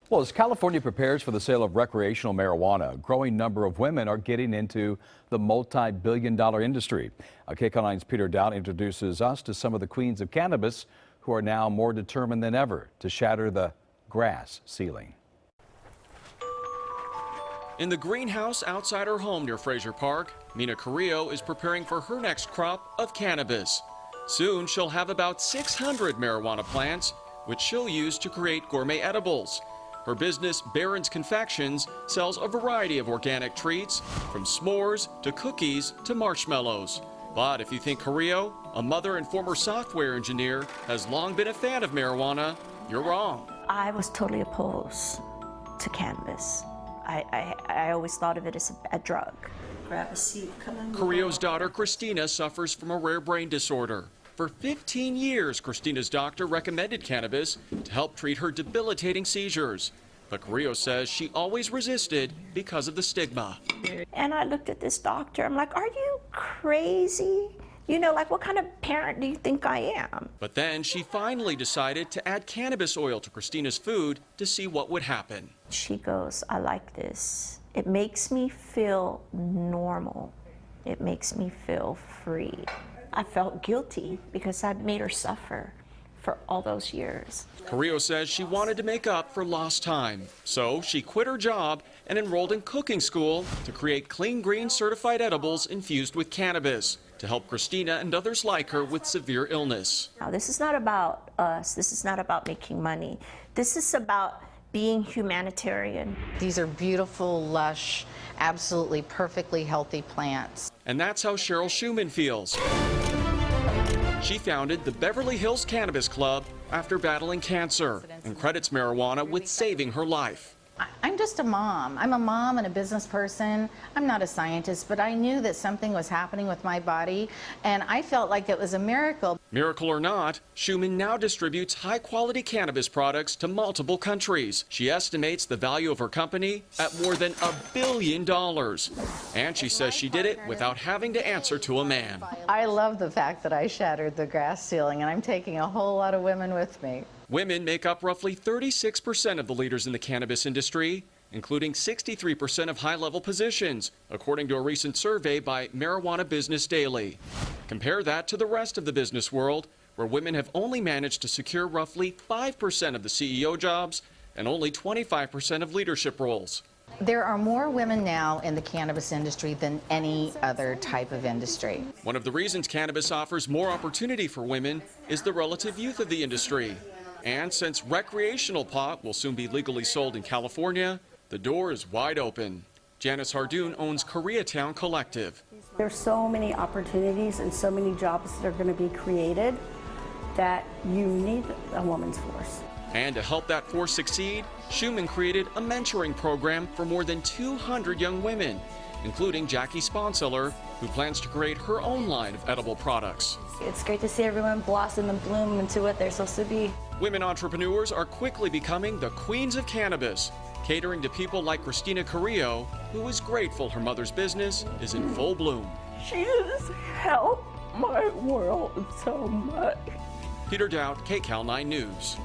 Well, as California prepares for the sale of recreational marijuana, a growing number of women are getting into the multi-billion-dollar industry. KOREATOWN's Peter Daut introduces us to some of the queens of cannabis who are now more determined than ever to shatter the glass ceiling. In the greenhouse outside her home near Fraser Park, Mina Carrillo is preparing for her next crop of cannabis. Soon she'll have about 600 marijuana plants, which she'll use to create gourmet edibles. Her business, Barron's Confections, sells a variety of organic treats, from s'mores to cookies to marshmallows. But if you think Carrillo, a mother and former software engineer, has long been a fan of marijuana, you're wrong. I was totally opposed to cannabis. I always thought of it as a drug. Grab a seat, come on. Carrillo's daughter, Christina, suffers from a rare brain disorder. For 15 years, Christina's doctor recommended cannabis to help treat her debilitating seizures. But Carrillo says she always resisted because of the stigma. And I looked at this doctor, I'm like, are you crazy? You know, like, what kind of parent do you think I am? But then she finally decided to add cannabis oil to Christina's food to see what would happen. She goes, I like this. It makes me feel normal. It makes me feel free. I felt guilty because I'd made her suffer for all those years. Carrillo says she wanted to make up for lost time. So she quit her job and enrolled in cooking school to create clean green certified edibles infused with cannabis to help Christina and others like her with severe illness. Now, this is not about us. This is not about making money. This is about being humanitarian. These are beautiful, lush, absolutely perfectly healthy plants. And that's how Cheryl Shuman feels. She founded the Beverly Hills Cannabis Club after battling cancer and credits marijuana with saving her life. I'm just a mom. I'm a mom and a business person. I'm not a scientist, but I knew that something was happening with my body, and I felt like it was a miracle. Miracle or not, Shuman now distributes high-quality cannabis products to multiple countries. She estimates the value of her company at more than $1 billion. And she says she did it without having to answer to a man. I love the fact that I shattered the glass ceiling, and I'm taking a whole lot of women with me. Women make up roughly 36% of the leaders in the cannabis industry, including 63% of high-level positions, according to a recent survey by Marijuana Business Daily. Compare that to the rest of the business world, where women have only managed to secure roughly 5% of the CEO jobs and only 25% of leadership roles. There are more women now in the cannabis industry than any other type of industry. One of the reasons cannabis offers more opportunity for women is the relative youth of the industry. And since recreational pot will soon be legally sold in California, the door is wide open. Janice Hardoon owns Koreatown Collective. There's so many opportunities and so many jobs that are going to be created that you need a woman's force. And to help that force succeed, Shuman created a mentoring program for more than 200 young women, including Jackie Sponseller, who plans to create her own line of edible products. It's great to see everyone blossom and bloom into what they're supposed to be. Women entrepreneurs are quickly becoming the queens of cannabis, catering to people like Christina Carrillo, who is grateful her mother's business is in full bloom. She has helped my world so much. Peter Daut, KCAL 9 News.